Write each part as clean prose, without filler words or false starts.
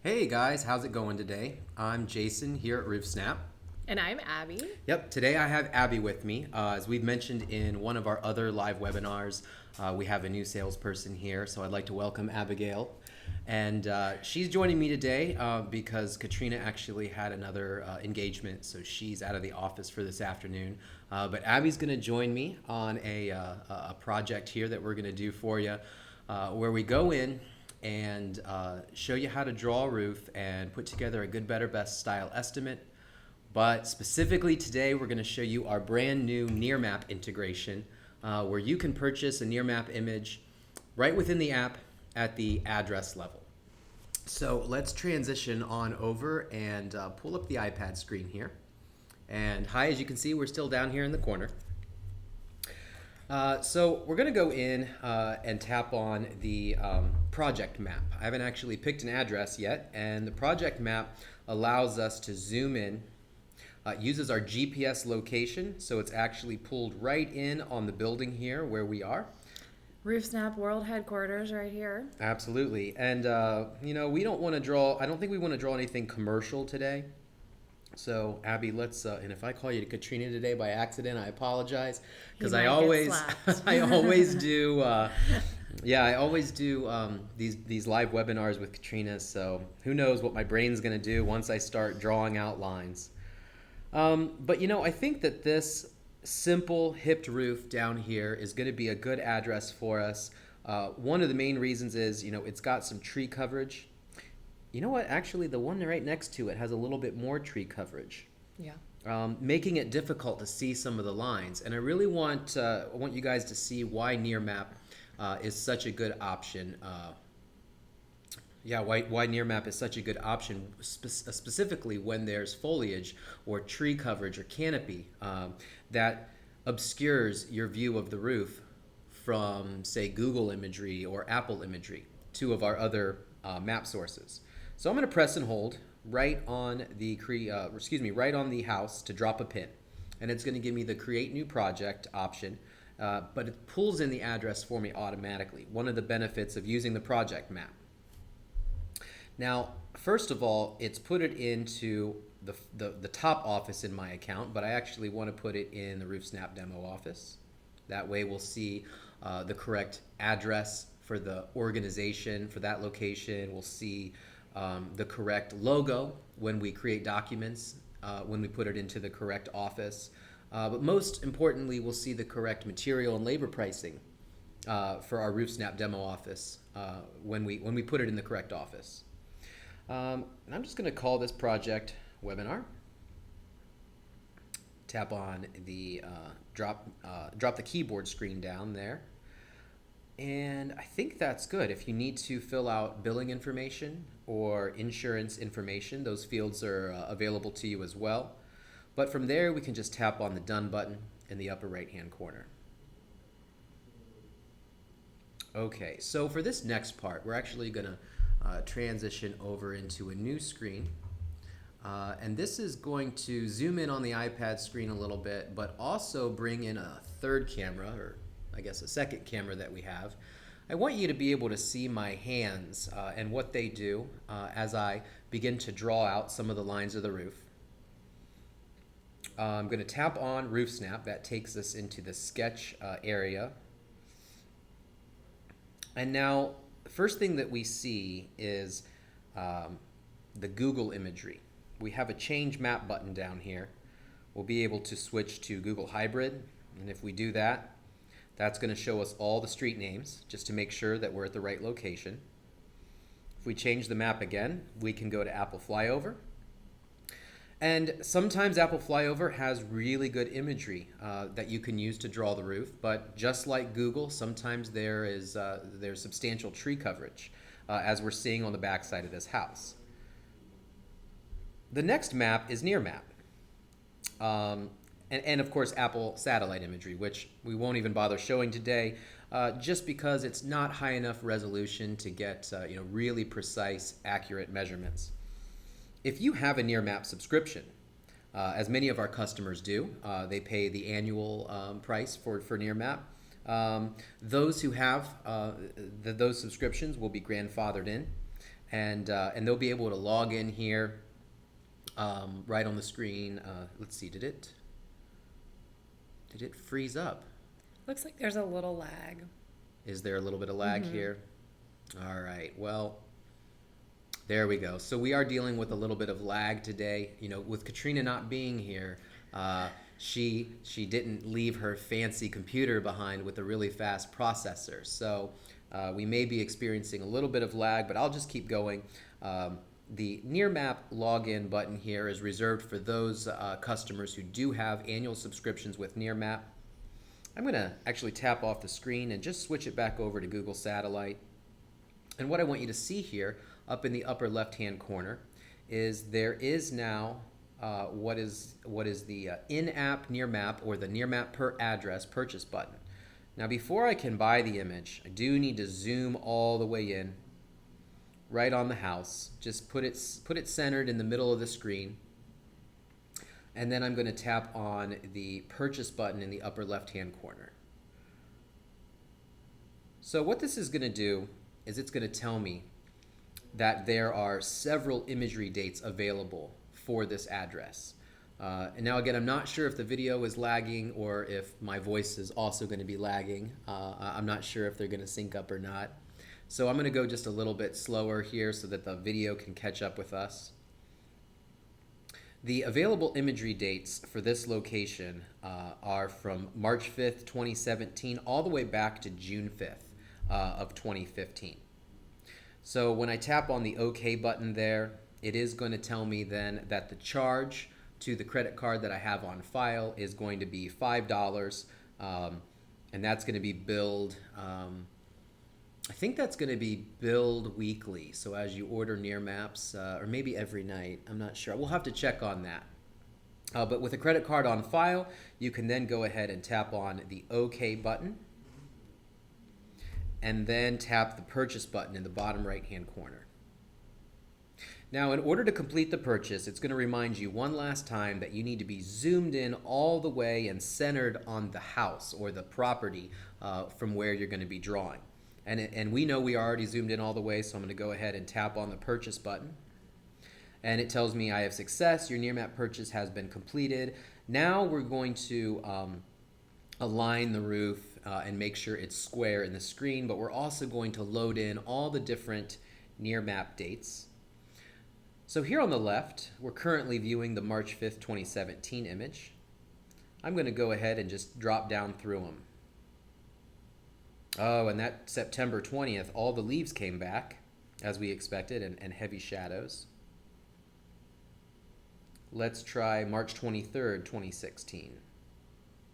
Hey guys, how's it going today? I'm Jason here at RoofSnap. And I'm Abby. Yep, today I have Abby with me. As we've mentioned in one of our other live webinars, we have a new salesperson here, so I'd like to welcome Abigail. And she's joining me today because Katrina actually had another engagement, so she's out of the office for this afternoon. But Abby's going to join me on a project here that we're going to do for you, where we go in and show you how to draw a roof and put together a good, better, best style estimate. But specifically today, we're going to show you our brand new Nearmap integration, where you can purchase a Nearmap image right within the app at the address level. So let's transition on over and pull up the iPad screen here. And hi, as you can see, we're still down here in the corner. So we're going to go in and tap on the project map. I haven't actually picked an address yet, and the project map allows us to zoom in. Uses our GPS location, so it's actually pulled right in on the building here where we are. RoofSnap World Headquarters right here. Absolutely. And, we don't want to draw, I don't think we want to draw anything commercial today. So, Abby, let's, and if I call you Katrina today by accident, I apologize. Because I always, I always do, I always do these live webinars with Katrina. So, who knows what my brain's going to do once I start drawing out lines. But, I think that this simple hipped roof down here is going to be a good address for us. One of the main reasons is, it's got some tree coverage. You know what? Actually, the one right next to it has a little bit more tree coverage. Yeah. Making it difficult to see some of the lines. And I really want you guys to see why Nearmap is such a good option. Why Nearmap is such a good option, specifically when there's foliage or tree coverage or canopy that obscures your view of the roof from, say, Google imagery or Apple imagery, two of our other map sources. So I'm going to press and hold right on the right on the house to drop a pin, and it's going to give me the Create New Project option. But it pulls in the address for me automatically. One of the benefits of using the project map. Now, first of all, it's put it into the top office in my account, but I actually want to put it in the RoofSnap demo office. That way we'll see the correct address for the organization for that location. We'll see the correct logo when we create documents, when we put it into the correct office. But most importantly, we'll see the correct material and labor pricing for our RoofSnap demo office when we put it in the correct office. And I'm just going to call this project webinar. Tap on the drop the keyboard screen down there. And I think that's good. If you need to fill out billing information or insurance information, those fields are available to you as well. But from there, we can just tap on the Done button in the upper right-hand corner. Okay, so for this next part, we're actually going to transition over into a new screen. And this is going to zoom in on the iPad screen a little bit, but also bring in a third camera, or I guess a second camera that we have. I want you to be able to see my hands and what they do as I begin to draw out some of the lines of the roof. I'm going to tap on RoofSnap. That takes us into the sketch area. And now, the first thing that we see is the Google imagery. We have a change map button down here. We'll be able to switch to Google Hybrid, and if we do that, that's going to show us all the street names just to make sure that we're at the right location. If we change the map again, we can go to Apple Flyover. And sometimes Apple Flyover has really good imagery that you can use to draw the roof, but just like Google, sometimes there's substantial tree coverage, as we're seeing on the back side of this house. The next map is Nearmap. And of course, Apple satellite imagery, which we won't even bother showing today, just because it's not high enough resolution to get really precise, accurate measurements. If you have a Nearmap subscription, as many of our customers do, they pay the annual price for Nearmap. Those who have those subscriptions will be grandfathered in. and they'll be able to log in here right on the screen. Let's see, did it freeze up? Looks like there's a little lag. Is there a little bit of lag here? All right, well, there we go. So we are dealing with a little bit of lag today. You know, with Katrina not being here, she didn't leave her fancy computer behind with a really fast processor. So we may be experiencing a little bit of lag, but I'll just keep going. The Nearmap login button here is reserved for those customers who do have annual subscriptions with Nearmap. I'm going to actually tap off the screen and just switch it back over to Google Satellite. And what I want you to see here up in the upper left-hand corner is there is now what is the in-app Nearmap, or the Nearmap per address purchase button. Now before I can buy the image, I do need to zoom all the way in right on the house. Just put it centered in the middle of the screen. And then I'm going to tap on the purchase button in the upper left-hand corner. So what this is going to do is it's going to tell me that there are several imagery dates available for this address. And now again, I'm not sure if the video is lagging or if my voice is also going to be lagging. I'm not sure if they're going to sync up or not. So I'm going to go just a little bit slower here so that the video can catch up with us. The available imagery dates for this location are from March 5th, 2017, all the way back to June 5th of 2015. So when I tap on the OK button there, it is going to tell me then that the charge to the credit card that I have on file is going to be $5, and that's going to be billed. I think that's going to be billed weekly. So as you order Nearmaps, or maybe every night, I'm not sure. We'll have to check on that. But with a credit card on file, you can then go ahead and tap on the OK button, and then tap the purchase button in the bottom right-hand corner. Now, in order to complete the purchase, it's going to remind you one last time that you need to be zoomed in all the way and centered on the house or the property from where you're going to be drawing. And we know we are already zoomed in all the way, so I'm going to go ahead and tap on the purchase button. And it tells me I have success. Your Nearmap purchase has been completed. Now we're going to align the roof and make sure it's square in the screen, but we're also going to load in all the different Nearmap dates. So here on the left, we're currently viewing the March 5th, 2017 image. I'm going to go ahead and just drop down through them. Oh, and that September 20th, all the leaves came back, as we expected, and heavy shadows. Let's try March 23rd, 2016.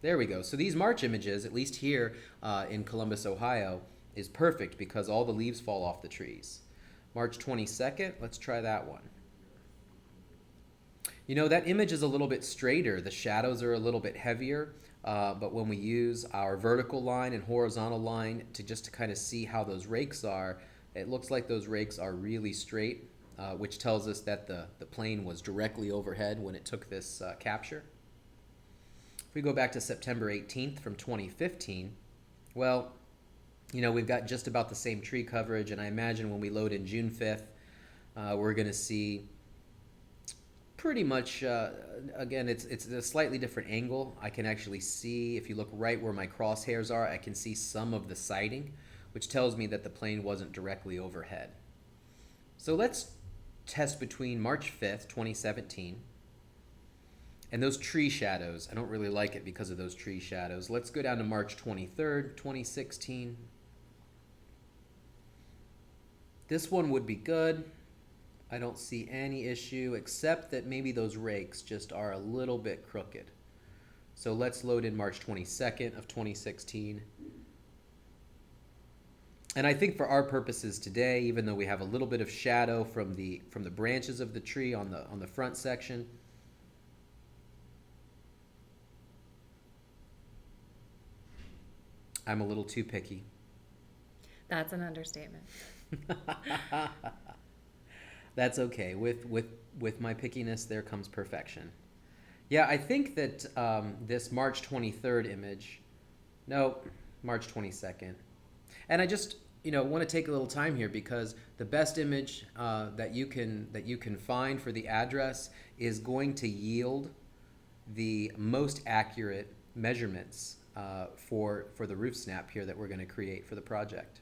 There we go. So these March images, at least here in Columbus, Ohio, is perfect because all the leaves fall off the trees. March 22nd, let's try that one. You know, that image is a little bit straighter. The shadows are a little bit heavier. But when we use our vertical line and horizontal line to kind of see how those rakes are, it looks like those rakes are really straight, which tells us that the plane was directly overhead when it took this capture. If we go back to September 18th from 2015, well, you know, we've got just about the same tree coverage, and I imagine when we load in June 5th, we're going to see pretty much, again, it's a slightly different angle. I can actually see, if you look right where my crosshairs are, I can see some of the siding, which tells me that the plane wasn't directly overhead. So let's test between March 5th, 2017, and those tree shadows. I don't really like it because of those tree shadows. Let's go down to March 23rd, 2016. This one would be good. I don't see any issue except that maybe those rakes just are a little bit crooked. So let's load in March 22nd of 2016. And I think for our purposes today, even though we have a little bit of shadow from the branches of the tree on the front section, I'm a little too picky. That's an understatement. That's okay. With my pickiness, there comes perfection. Yeah, I think that this March 23rd image, no, March 22nd. And want to take a little time here because the best image that you can find for the address is going to yield the most accurate measurements for the roof snap here that we're going to create for the project.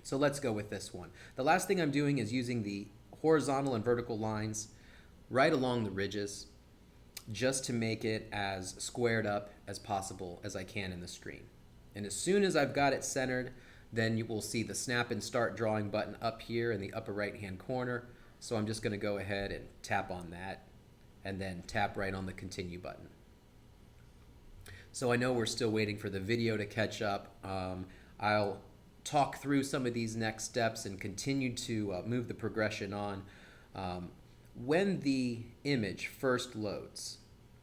So let's go with this one. The last thing I'm doing is using the horizontal and vertical lines right along the ridges just to make it as squared up as possible as I can in the screen. And as soon as I've got it centered, then you will see the snap and start drawing button up here in the upper right hand corner. So I'm just going to go ahead and tap on that and then tap right on the continue button. So I know we're still waiting for the video to catch up. I'll talk through some of these next steps and continue to move the progression on. When the image first loads,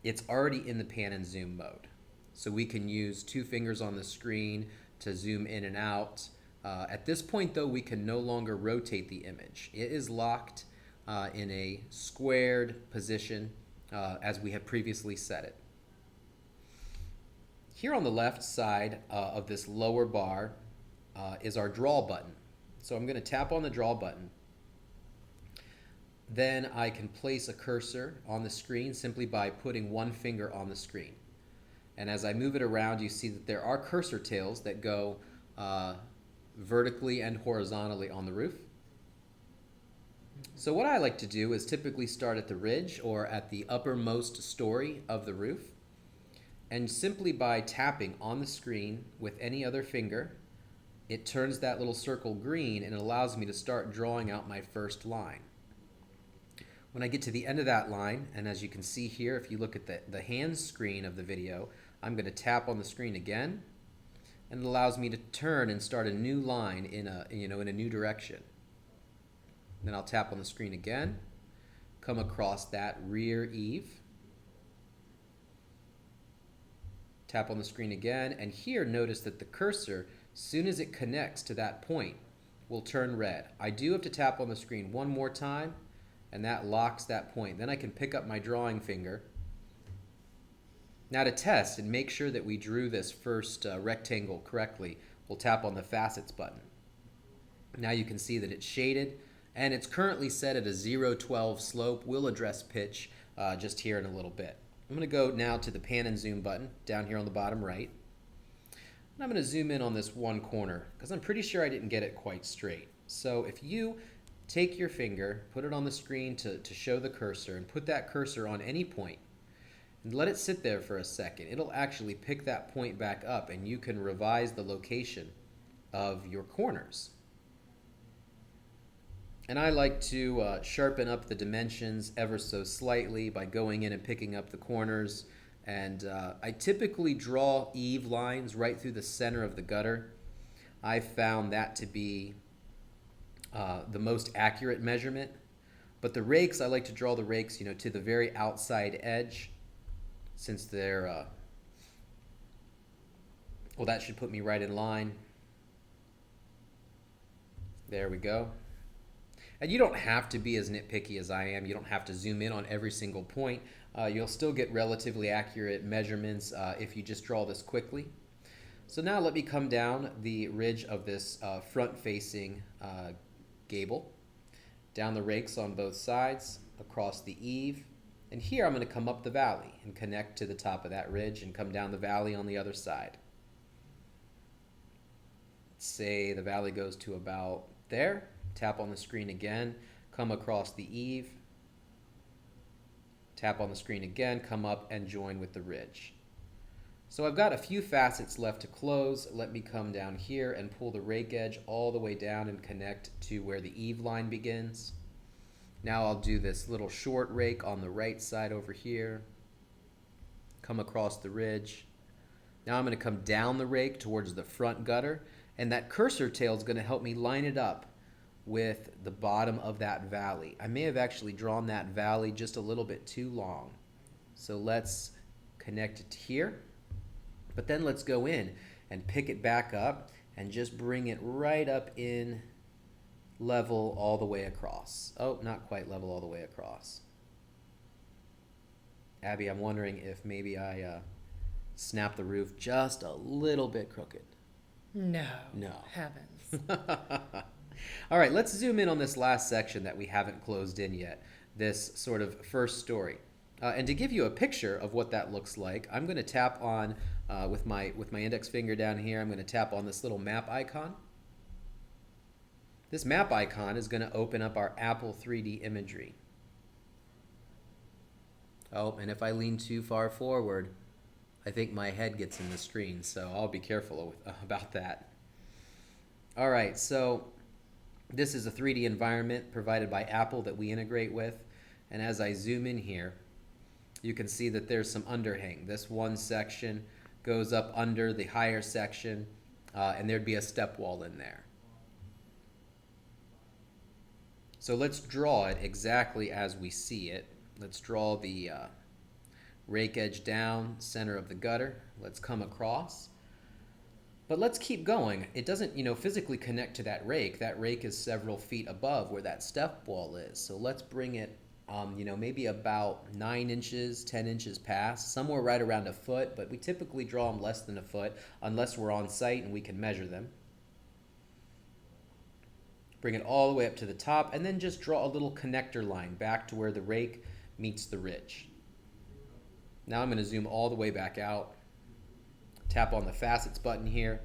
it's already in the pan and zoom mode. So we can use 2 fingers on the screen to zoom in and out. At this point though, we can no longer rotate the image. It is locked in a squared position as we have previously set it. Here on the left side of this lower bar is our draw button. So I'm going to tap on the draw button. Then I can place a cursor on the screen simply by putting 1 finger on the screen. And as I move it around, you see that there are cursor tails that go vertically and horizontally on the roof. So what I like to do is typically start at the ridge or at the uppermost story of the roof. And simply by tapping on the screen with any other finger, it turns that little circle green and it allows me to start drawing out my first line. When I get to the end of that line, and as you can see here, if you look at the hand screen of the video, I'm going to tap on the screen again, and it allows me to turn and start a new line in a new direction. Then I'll tap on the screen again, come across that rear eave, tap on the screen again, and here notice that the cursor, as soon as it connects to that point, will turn red. I do have to tap on the screen 1 more time, and that locks that point. Then I can pick up my drawing finger. Now to test and make sure that we drew this first rectangle correctly, we'll tap on the facets button. Now you can see that it's shaded and it's currently set at a 0.12 slope. We'll address pitch just here in a little bit. I'm going to go now to the pan and zoom button down here on the bottom right. And I'm going to zoom in on this one corner because I'm pretty sure I didn't get it quite straight. So if you take your finger, put it on the screen to show the cursor, and put that cursor on any point and let it sit there for a second, it'll actually pick that point back up and you can revise the location of your corners. And I like to sharpen up the dimensions ever so slightly by going in and picking up the corners. And I typically draw eave lines right through the center of the gutter. I found that to be the most accurate measurement. But the rakes, I like to draw the rakes, to the very outside edge, since they're, well, that should put me right in line. There we go. And you don't have to be as nitpicky as I am. You don't have to zoom in on every single point. You'll still get relatively accurate measurements if you just draw this quickly. So now let me come down the ridge of this front-facing gable, down the rakes on both sides, across the eave, and here I'm going to come up the valley and connect to the top of that ridge and come down the valley on the other side. Let's say the valley goes to about there. Tap on the screen again, come across the eave, tap on the screen again, come up and join with the ridge. So I've got a few facets left to close. Let me come down here and pull the rake edge all the way down and connect to where the eave line begins. Now I'll do this little short rake on the right side over here, come across the ridge. Now I'm going to come down the rake towards the front gutter, and that cursor tail is going to help me line it up with the bottom of that valley. I may have actually drawn that valley just a little bit too long. So let's connect it here. But then let's go in and pick it back up and just bring it right up in level all the way across. Oh, not quite level all the way across. Abby, I'm wondering if maybe I snapped the roof just a little bit crooked. No. No. Heavens. All right, let's zoom in on this last section that we haven't closed in yet, this sort of first story. And to give you a picture of what that looks like, I'm going to tap on, with my index finger down here, I'm going to tap on this little map icon. This map icon is going to open up our Apple 3D imagery. Oh, and if I lean too far forward, I think my head gets in the screen, so I'll be careful about that. All right, so this is a 3D environment provided by Apple that we integrate with. And as I zoom in here, you can see that there's some underhang. This one section goes up under the higher section, and there'd be a step wall in there. So let's draw it exactly as we see it. Let's draw the rake edge down, center of the gutter. Let's come across. But let's keep going. It doesn't, physically connect to that rake. That rake is several feet above where that step wall is. So let's bring it, maybe about 9 inches, 10 inches past, somewhere right around a foot, but we typically draw them less than a foot unless we're on site and we can measure them. Bring it all the way up to the top, and then just draw a little connector line back to where the rake meets the ridge. Now I'm going to zoom all the way back out, tap on the facets button here,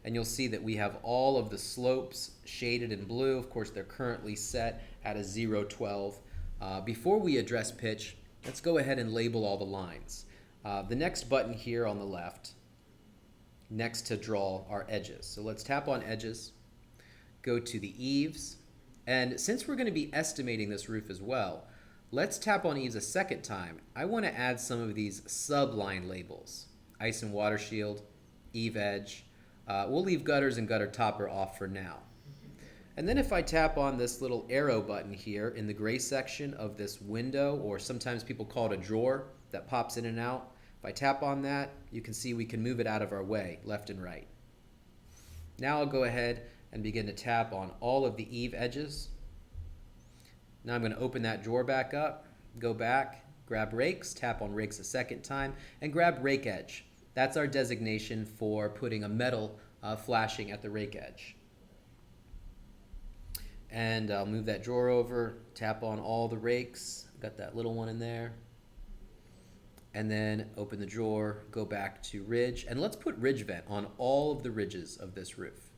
and you'll see that we have all of the slopes shaded in blue. Of course, they're currently set at a 0.12. Before we address pitch, let's go ahead and label all the lines. The next button here on the left, next to draw our edges. So let's tap on edges, go to the eaves, and since we're going to be estimating this roof as well, let's tap on eaves a second time. I want to add some of these subline labels. Ice and water shield, eave edge. We'll leave gutters and gutter topper off for now. And then if I tap on this little arrow button here in the gray section of this window, or sometimes people call it a drawer that pops in and out, if I tap on that, you can see we can move it out of our way, left and right. Now I'll go ahead and begin to tap on all of the eave edges. Now I'm going to open that drawer back up, go back, grab rakes, tap on rakes a second time, and grab rake edge. That's our designation for putting a metal flashing at the rake edge. And I'll move that drawer over, tap on all the rakes, got that little one in there, and then open the drawer, go back to ridge, and let's put ridge vent on all of the ridges of this roof.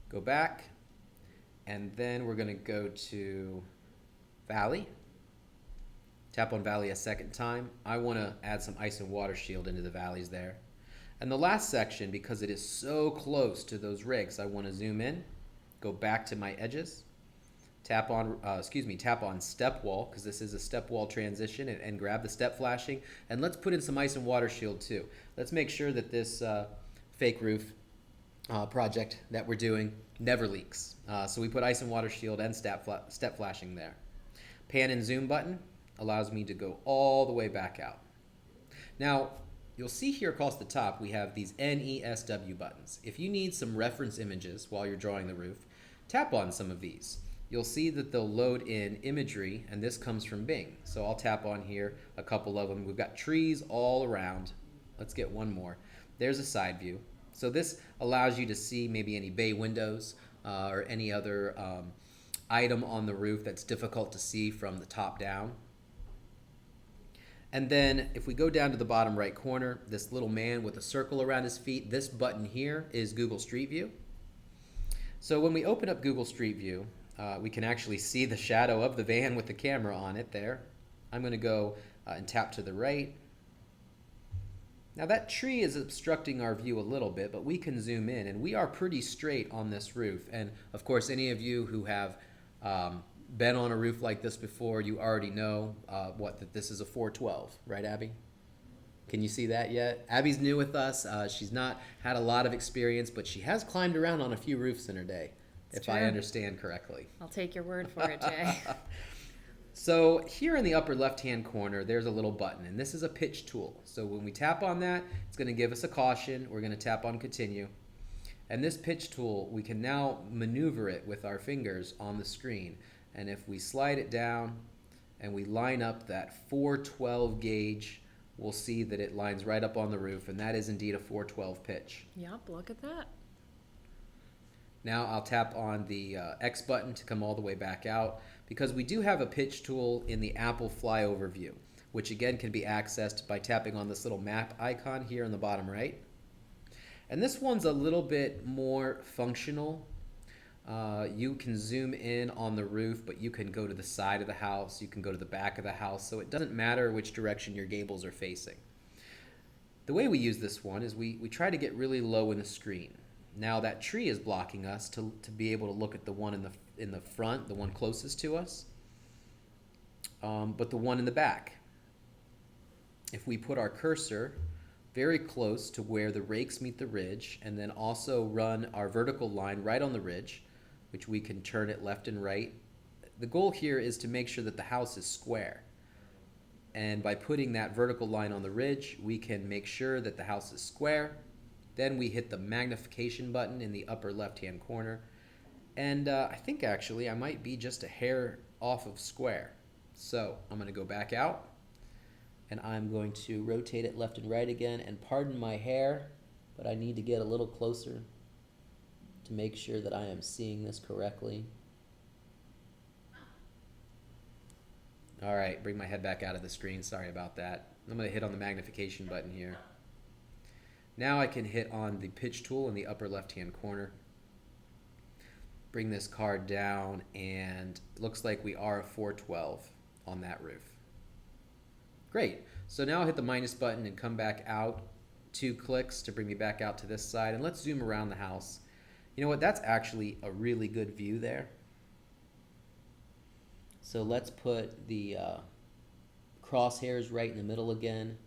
Go back, and then we're going to go to valley. Tap on valley a second time. I want to add some ice and water shield into the valleys there. And the last section, because it is so close to those rakes, I want to zoom in, go back to my edges, tap on step wall, because this is a step wall transition, and grab the step flashing, and let's put in some ice and water shield too. Let's make sure that this fake roof project that we're doing never leaks. So we put ice and water shield and step flashing there. Pan and zoom button allows me to go all the way back out. Now, you'll see here across the top we have these NESW buttons. If you need some reference images while you're drawing the roof, tap on some of these. You'll see that they'll load in imagery, and this comes from Bing. So I'll tap on here a couple of them. We've got trees all around. Let's get one more. There's a side view. So this allows you to see maybe any bay windows or any other item on the roof that's difficult to see from the top down. And then if we go down to the bottom right corner, this little man with a circle around his feet, this button here is Google Street View. So when we open up Google Street View, we can actually see the shadow of the van with the camera on it there. I'm going to go and tap to the right. Now that tree is obstructing our view a little bit, but we can zoom in, and we are pretty straight on this roof. And of course, any of you who have been on a roof like this before, you already know that this is a 412, right, Abby? Can you see that yet? Abby's new with us. She's not had a lot of experience, but she has climbed around on a few roofs in her day, if I understand correctly. I'll take your word for it, Jay. So here in the upper left-hand corner, there's a little button, and this is a pitch tool. So when we tap on that, it's going to give us a caution. We're going to tap on continue. And this pitch tool, we can now maneuver it with our fingers on the screen. And if we slide it down and we line up that 412 gauge, we'll see that it lines right up on the roof, and that is indeed a 412 pitch. Yep, look at that. Now I'll tap on the X button to come all the way back out, because we do have a pitch tool in the Apple flyover view, which again can be accessed by tapping on this little map icon here in the bottom right. And this one's a little bit more functional. You can zoom in on the roof, but you can go to the side of the house, you can go to the back of the house, so it doesn't matter which direction your gables are facing. The way we use this one is we try to get really low in the screen. Now that tree is blocking us to be able to look at the one in the front, the one closest to us, but the one in the back. If we put our cursor very close to where the rakes meet the ridge, and then also run our vertical line right on the ridge, which we can turn it left and right. The goal here is to make sure that the house is square. And by putting that vertical line on the ridge, we can make sure that the house is square. Then we hit the magnification button in the upper left-hand corner. And I think actually I might be just a hair off of square. So I'm going to go back out, and I'm going to rotate it left and right again. And pardon my hair, but I need to get a little closer to make sure that I am seeing this correctly. All right, bring my head back out of the screen. Sorry about that. I'm going to hit on the magnification button here. Now I can hit on the pitch tool in the upper left-hand corner. Bring this card down, and it looks like we are a 412 on that roof. Great. So now I'll hit the minus button and come back out 2 clicks to bring me back out to this side. And let's zoom around the house. You know what? That's actually a really good view there. So let's put the crosshairs right in the middle again.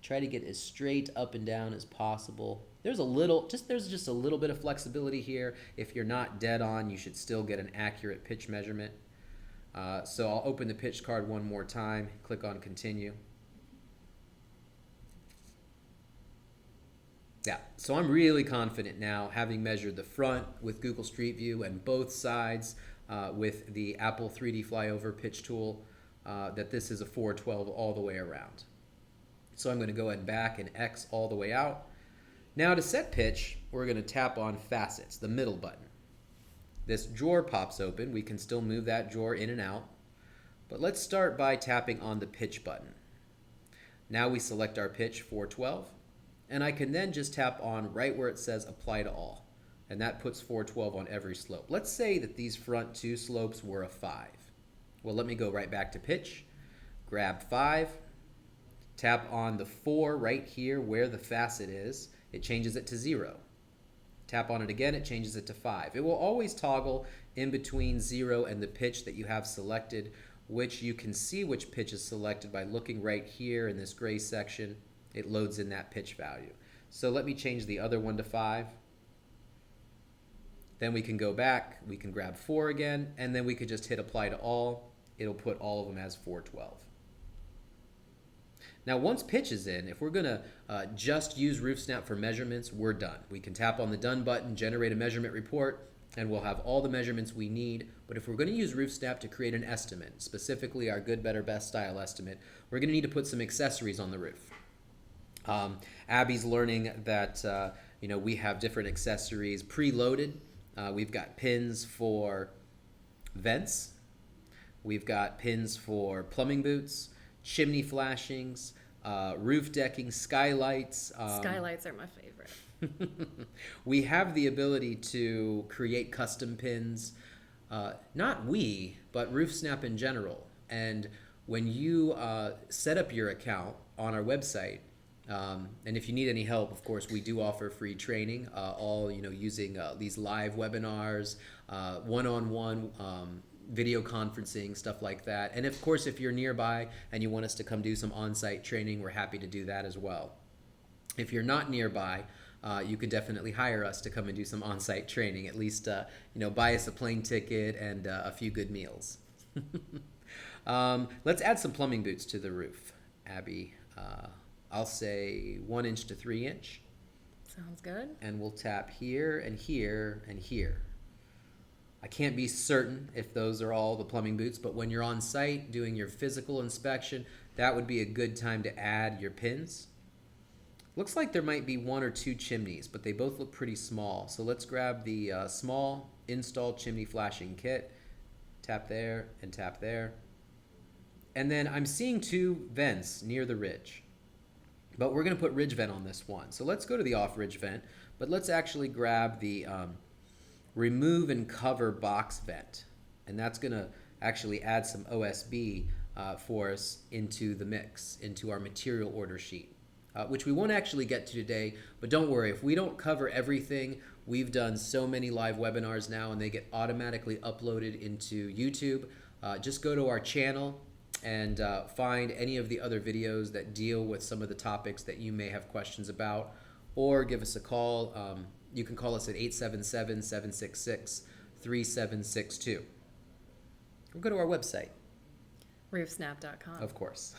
Try to get as straight up and down as possible. There's just a little bit of flexibility here. If you're not dead on, you should still get an accurate pitch measurement. So I'll open the pitch card one more time, click on continue. Yeah, so I'm really confident now, having measured the front with Google Street View and both sides with the Apple 3D Flyover pitch tool, that this is a 412 all the way around. So I'm going to go ahead and back and X all the way out. Now to set pitch, we're going to tap on facets, the middle button. This drawer pops open. We can still move that drawer in and out. But let's start by tapping on the pitch button. Now we select our pitch 412. And I can then just tap on right where it says apply to all. And that puts 412 on every slope. Let's say that these front 2 slopes were a 5. Well, let me go right back to pitch. Grab 5. Tap on the 4 right here where the facet is. It changes it to 0. Tap on it again, it changes it to 5. It will always toggle in between 0 and the pitch that you have selected, which you can see which pitch is selected by looking right here in this gray section. It loads in that pitch value. So let me change the other one to 5. Then we can go back, we can grab 4 again, and then we could just hit apply to all. It'll put all of them as 412. Now once pitch is in, if we're going to just use RoofSnap for measurements, we're done. We can tap on the done button, generate a measurement report, and we'll have all the measurements we need. But if we're going to use RoofSnap to create an estimate, specifically our good, better, best style estimate, we're going to need to put some accessories on the roof. Abby's learning that we have different accessories preloaded. We've got pins for vents. We've got pins for plumbing boots, chimney flashings, roof decking, skylights. Skylights are my favorite. We have the ability to create custom pins. Not we, but RoofSnap in general. And when you set up your account on our website, and if you need any help, of course, we do offer free training, all using these live webinars, one-on-one video conferencing, stuff like that. And of course, if you're nearby and you want us to come do some on-site training, we're happy to do that as well. If you're not nearby, you could definitely hire us to come and do some on-site training. At least, buy us a plane ticket and a few good meals. Let's add some plumbing boots to the roof, Abby. I'll say 1 inch to 3 inch. Sounds good. And we'll tap here and here and here. I can't be certain if those are all the plumbing boots, but when you're on site doing your physical inspection, that would be a good time to add your pins. Looks like there might be one or two chimneys, but they both look pretty small. So let's grab the small install chimney flashing kit. Tap there and tap there. And then I'm seeing two vents near the ridge. But we're going to put ridge vent on this one. So let's go to the off ridge vent, but let's actually grab the remove and cover box vent. And that's going to actually add some OSB for us into the mix, into our material order sheet. Which we won't actually get to today, but don't worry, if we don't cover everything, we've done so many live webinars now and they get automatically uploaded into YouTube. Just go to our channel and find any of the other videos that deal with some of the topics that you may have questions about, or give us a call. You can call us at 877-766-3762. Or go to our website. RoofSnap.com. Of course.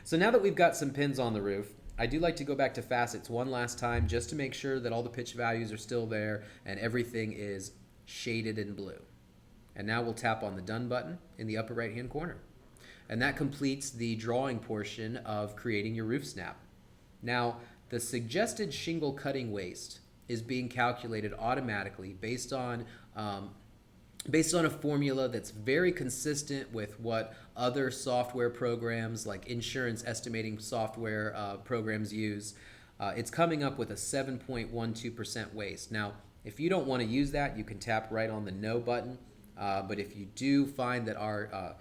So now that we've got some pins on the roof, I do like to go back to facets one last time just to make sure that all the pitch values are still there and everything is shaded in blue. And now we'll tap on the Done button in the upper right hand corner. And that completes the drawing portion of creating your roof snap. Now, the suggested shingle cutting waste is being calculated automatically based on a formula that's very consistent with what other software programs like insurance estimating software programs use. It's coming up with a 7.12% waste. Now, if you don't want to use that, you can tap right on the No button. But if you do find that our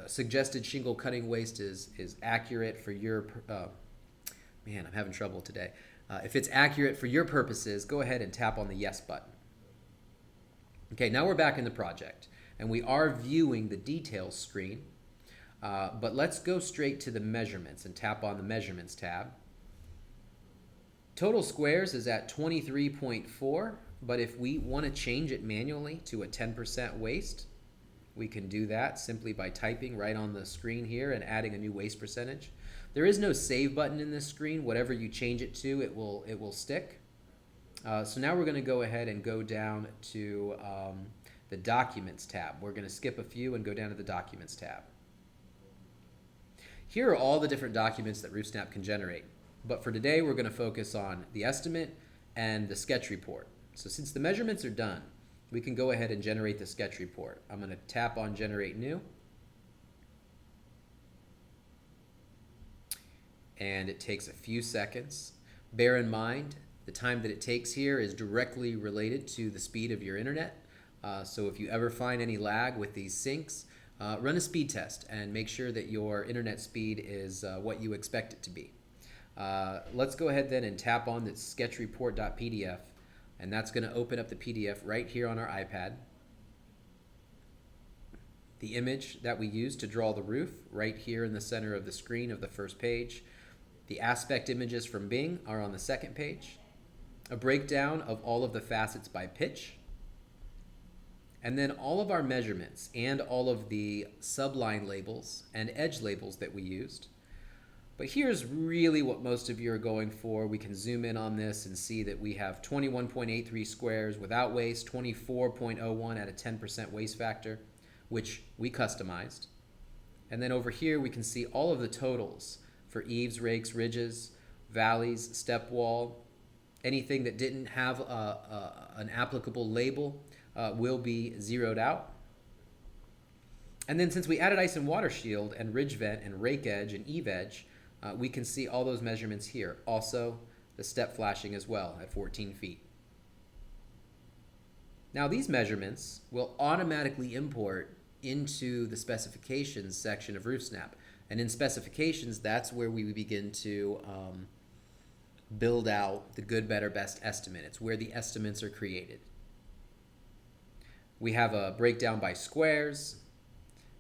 suggested shingle cutting waste is accurate for your... man, I'm having trouble today. If it's accurate for your purposes, go ahead and tap on the Yes button. Okay, now we're back in the project, and we are viewing the details screen, but let's go straight to the measurements and tap on the measurements tab. Total squares is at 23.4, but if we want to change it manually to a 10% waste, we can do that simply by typing right on the screen here and adding a new waste percentage. There is no save button in this screen. Whatever you change it to, it will stick. So now we're going to go ahead and go down to the Documents tab. We're going to skip a few and go down to the Documents tab. Here are all the different documents that RoofSnap can generate. But for today, we're going to focus on the estimate and the sketch report. So since the measurements are done, we can go ahead and generate the sketch report. I'm going to tap on Generate New. And it takes a few seconds. Bear in mind, the time that it takes here is directly related to the speed of your internet. So if you ever find any lag with these syncs, run a speed test and make sure that your internet speed is what you expect it to be. Let's go ahead then and tap on the sketchreport.pdf, and that's going to open up the PDF right here on our iPad. The image that we used to draw the roof right here in the center of the screen of the first page. The aspect images from Bing are on the second page. A breakdown of all of the facets by pitch, and then all of our measurements and all of the subline labels and edge labels that we used. But here's really what most of you are going for. We can zoom in on this and see that we have 21.83 squares without waste, 24.01 at a 10% waste factor, which we customized. And then over here we can see all of the totals for eaves, rakes, ridges, valleys, step wall. Anything that didn't have an applicable label will be zeroed out. And then since we added ice and water shield and ridge vent and rake edge and eave edge, we can see all those measurements here. Also, the step flashing as well at 14 feet. Now these measurements will automatically import into the specifications section of RoofSnap. And in specifications, that's where we begin to build out the good, better, best estimate. It's where the estimates are created. We have a breakdown by squares,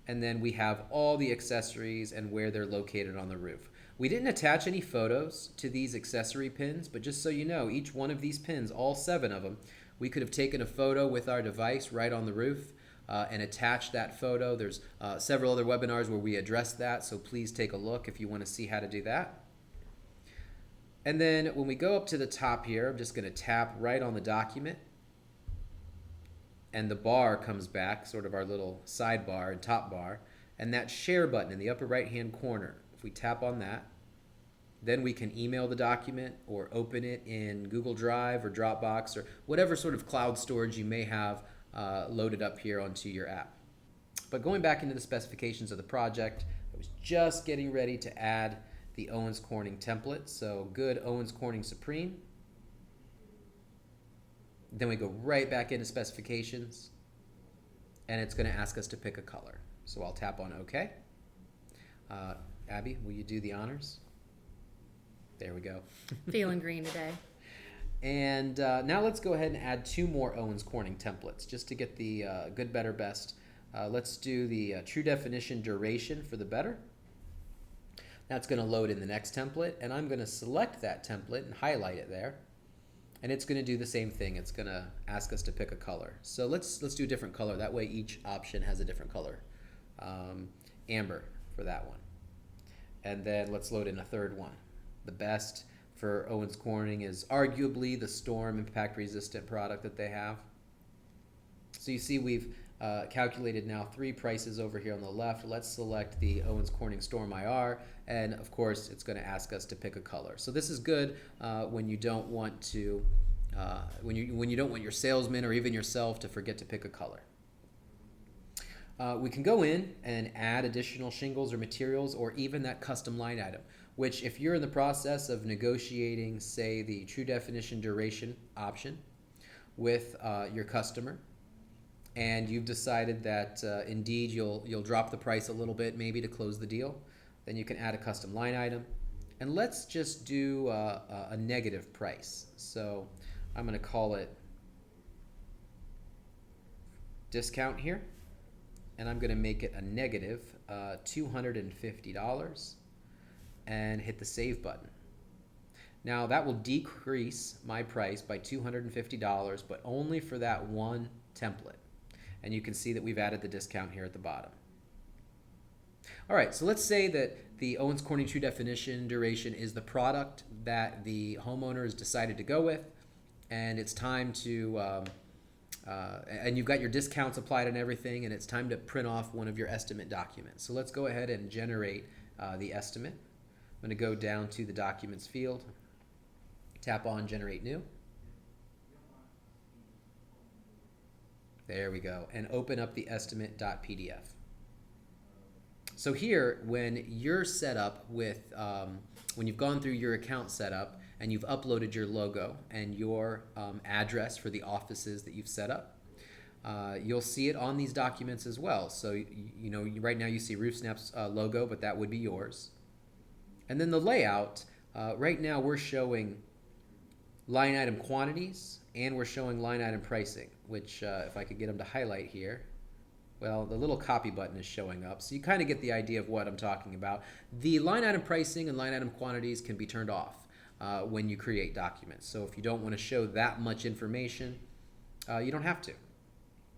and then we have all the accessories and where they're located on the roof. We didn't attach any photos to these accessory pins, but just so you know, each one of these pins, all 7 of them, we could have taken a photo with our device right on the roof and attached that photo. There's several other webinars where we address that, so please take a look if you want to see how to do that. And then when we go up to the top here, I'm just going to tap right on the document, and the bar comes back, sort of our little sidebar and top bar, and that share button in the upper right hand corner. If we tap on that, Then we can email the document or open it in Google Drive or Dropbox or whatever sort of cloud storage you may have loaded up here onto your app. But going back into the specifications of the project, I was just getting ready to add the Owens Corning template. So good Owens Corning Supreme. Then we go right back into specifications, and it's going to ask us to pick a color. So I'll tap on OK. Abby, will you do the honors? There we go. Feeling green today. And now let's go ahead and add 2 more Owens Corning templates just to get the good, better, best. Let's do the true definition duration for the better. That's going to load in the next template, and I'm going to select that template and highlight it there. And it's going to do the same thing. It's going to ask us to pick a color. So let's do a different color. That way each option has a different color. Amber for that one. And then let's load in a third one. The best for Owens Corning is arguably the storm impact resistant product that they have. So you see we've calculated now 3 prices over here on the left. Let's select the Owens Corning Storm IR, and of course it's going to ask us to pick a color. So this is good when you don't want to when you don't want your salesman or even yourself to forget to pick a color. We can go in and add additional shingles or materials or even that custom line item, which if you're in the process of negotiating, say, the true definition duration option with your customer, and you've decided that indeed you'll drop the price a little bit maybe to close the deal, then you can add a custom line item. And let's just do a negative price. So I'm going to call it discount here, and I'm going to make it a negative $250 and hit the save button. Now that will decrease my price by $250, but only for that one template. And you can see that we've added the discount here at the bottom. All right, so let's say that the Owens Corning True Definition duration is the product that the homeowner has decided to go with, and it's time to, and you've got your discounts applied and everything, and it's time to print off one of your estimate documents. So let's go ahead and generate the estimate. I'm going to go down to the Documents field, tap on Generate New. There we go, and open up the estimate.pdf. So here, when you're set up with, when you've gone through your account setup and you've uploaded your logo and your address for the offices that you've set up, you'll see it on these documents as well. So, you know, right now you see RoofSnap's logo, but that would be yours. And then the layout, right now we're showing line item quantities and we're showing line item pricing, which if I could get them to highlight here, well, the little copy button is showing up, so you kind of get the idea of what I'm talking about. The line item pricing and line item quantities can be turned off when you create documents. So if you don't want to show that much information, you don't have to.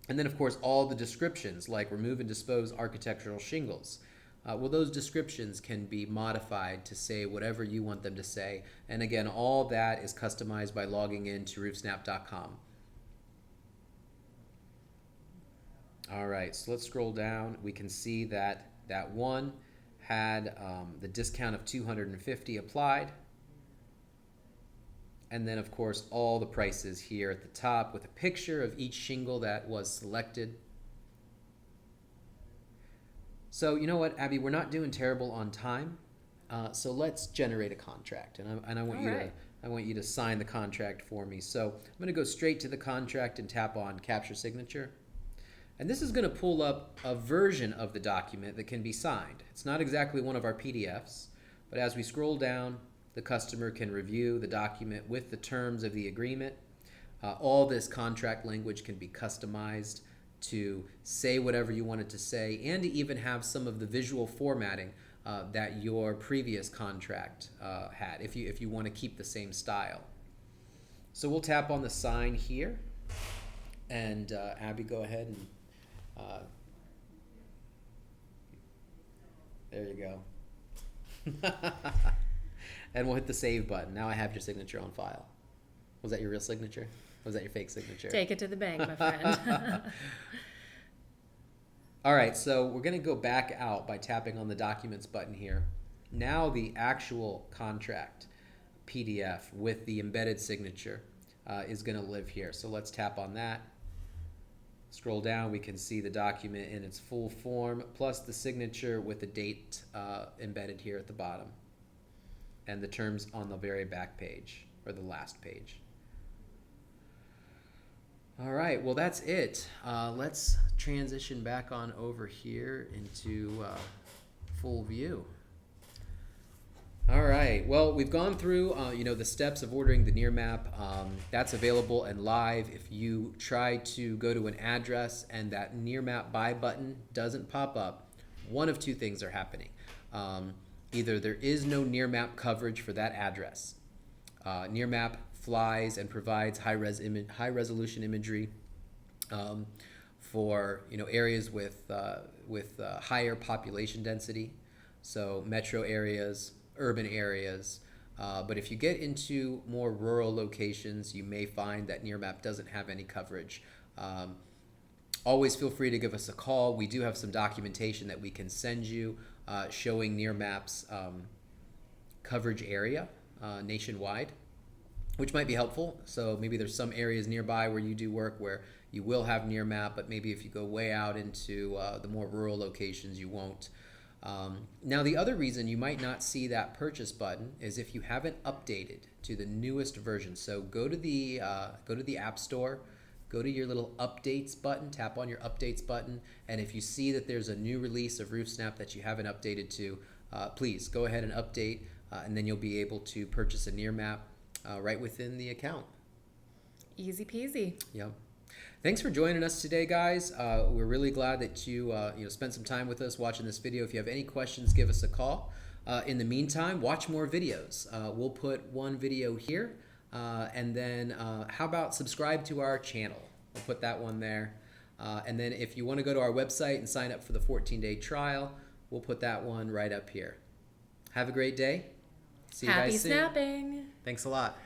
And then, of course, all the descriptions, like remove and dispose architectural shingles. Well, those descriptions can be modified to say whatever you want them to say. And again, all that is customized by logging in to roofsnap.com. All right, so let's scroll down. We can see that that one had the discount of $250 applied. And then, of course, all the prices here at the top with a picture of each shingle that was selected. So you know what, Abby, we're not doing terrible on time. So let's generate a contract, and I want I want you to sign the contract for me. So I'm going to go straight to the contract and tap on Capture Signature. And this is going to pull up a version of the document that can be signed. It's not exactly one of our PDFs, but as we scroll down, the customer can review the document with the terms of the agreement. All this contract language can be customized to say whatever you want it to say, and to even have some of the visual formatting that your previous contract had, if you want to keep the same style. So we'll tap on the sign here, and Abby, go ahead and there you go. And we'll hit the save button. Now I have your signature on file. Was that your real signature? Or was that your fake signature? Take it to the bank, my friend. All right, so we're going to go back out by tapping on the Documents button here. Now the actual contract PDF with the embedded signature is going to live here. So let's tap on that. Scroll down, we can see the document in its full form, plus the signature with the date embedded here at the bottom, and the terms on the very back page, or the last page. All right, well that's it. Let's transition back on over here into full view. All right, well, we've gone through the steps of ordering the Nearmap. That's available and live. If you try to go to an address and that Nearmap buy button doesn't pop up, one of two things are happening. Either there is no Nearmap coverage for that address. Nearmap flies and provides high resolution imagery for areas with higher population density, so metro areas, urban areas. But if you get into more rural locations, you may find that Nearmap doesn't have any coverage. Always feel free to give us a call. We do have some documentation that we can send you showing Nearmap's coverage area nationwide, which might be helpful. So maybe there's some areas nearby where you do work where you will have Nearmap, but maybe if you go way out into the more rural locations, you won't. Now, the other reason you might not see that purchase button is if you haven't updated to the newest version. So go to the App Store, go to your little updates button, tap on your updates button, and if you see that there's a new release of RoofSnap that you haven't updated to, please go ahead and update, and then you'll be able to purchase a Nearmap right within the account. Easy peasy. Yep. Thanks for joining us today, guys. We're really glad that you spent some time with us watching this video. If you have any questions, give us a call. In the meantime, watch more videos. We'll put one video here, and then how about subscribe to our channel? We'll put that one there. And then if you want to go to our website and sign up for the 14-day trial, we'll put that one right up here. Have a great day. See you Happy guys soon. snapping. Thanks a lot.